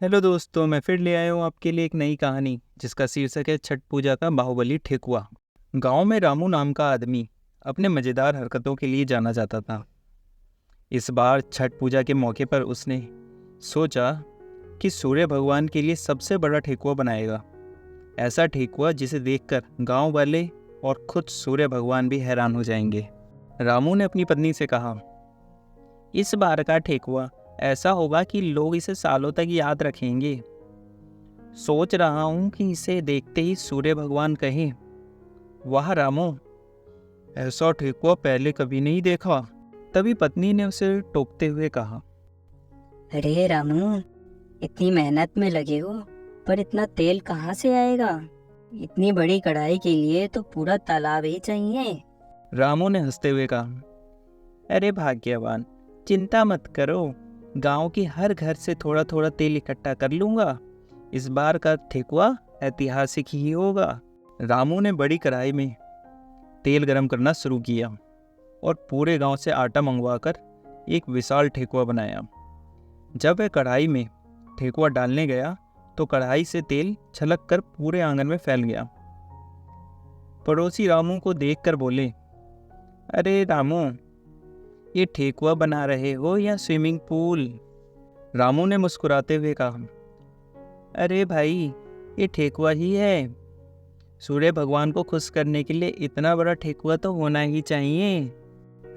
Hello दोस्तों, मैं फिर ले आया हूँ आपके लिए एक नई कहानी जिसका शीर्षक है छठ पूजा का बाहुबली ठेकुआ। गांव में रामू नाम का आदमी अपने मज़ेदार हरकतों के लिए जाना जाता था। इस बार छठ पूजा के मौके पर उसने सोचा कि सूर्य भगवान के लिए सबसे बड़ा ठेकुआ बनाएगा। ऐसा ठेकुआ जिसे देखकर गांव वाले और खुद सूर्य भगवान भी हैरान हो जाएंगे। रामू ने अपनी पत्नी से कहा, इस बार का ठेकुआ ऐसा होगा कि लोग इसे सालों तक याद रखेंगे। सोच रहा हूं कि इसे देखते ही सूर्य भगवान कहें, वाह रामो, ऐसा ठेकुआ पहले कभी नहीं देखा। तभी पत्नी ने उसे टोकते हुए कहा, अरे रामू, इतनी मेहनत में लगे हो, पर इतना तेल कहाँ से आएगा? इतनी बड़ी कढ़ाई के लिए तो पूरा तालाब ही चाहिए। रामू ने हंसते हुए कहा, अरे भाग्यवान, चिंता मत करो, गांव के हर घर से थोड़ा थोड़ा तेल इकट्ठा कर लूंगा। इस बार का ठेकुआ ऐतिहासिक ही होगा। रामू ने बड़ी कढ़ाई में तेल गरम करना शुरू किया और पूरे गांव से आटा मंगवाकर एक विशाल ठेकुआ बनाया। जब वह कढ़ाई में ठेकुआ डालने गया तो कढ़ाई से तेल छलक कर पूरे आंगन में फैल गया। पड़ोसी रामू को देखकर बोले, अरे रामू, ये ठेकुआ बना रहे हो या स्विमिंग पूल? रामू ने मुस्कुराते हुए कहा, अरे भाई, ये ठेकुआ ही है। सूर्य भगवान को खुश करने के लिए इतना बड़ा ठेकुआ तो होना ही चाहिए।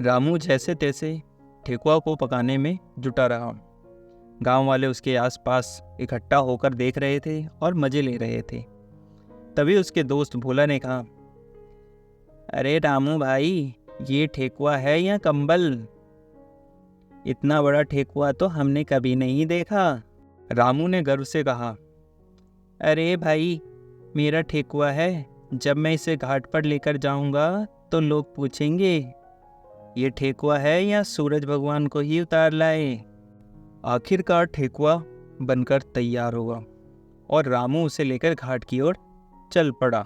रामू जैसे तैसे ठेकुआ को पकाने में जुटा रहा। गांव वाले उसके आसपास इकट्ठा होकर देख रहे थे और मजे ले रहे थे। तभी उसके दोस्त भोला ने कहा, अरे रामू भाई, ये ठेकुआ है या कंबल? इतना बड़ा ठेकुआ तो हमने कभी नहीं देखा। रामू ने गर्व से कहा, अरे भाई, मेरा ठेकुआ है। जब मैं इसे घाट पर लेकर जाऊंगा तो लोग पूछेंगे, ये ठेकुआ है या सूरज भगवान को ही उतार लाए। आखिरकार ठेकुआ बनकर तैयार हुआ और रामू उसे लेकर घाट की ओर चल पड़ा।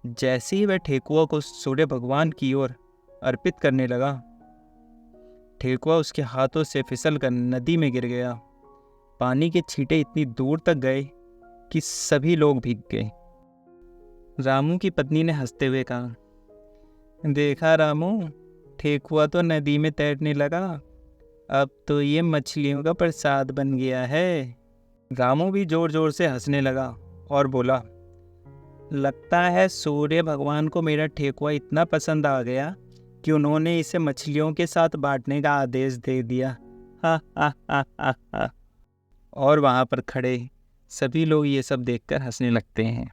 जैसे ही वह ठेकुआ को सूर्य भगवान की ओर अर्पित करने लगा, ठेकुआ उसके हाथों से फिसलकर नदी में गिर गया। पानी के छींटे इतनी दूर तक गए कि सभी लोग भीग गए। रामू की पत्नी ने हंसते हुए कहा, देखा रामू, ठेकुआ तो नदी में तैरने लगा। अब तो ये मछलियों का प्रसाद बन गया है। रामू भी जोर जोर से हंसने लगा और बोला, लगता है सूर्य भगवान को मेरा ठेकुआ इतना पसंद आ गया कि उन्होंने इसे मछलियों के साथ बांटने का आदेश दे दिया। हा हा हा हा हा। और वहाँ पर खड़े सभी लोग ये सब देखकर हंसने लगते हैं।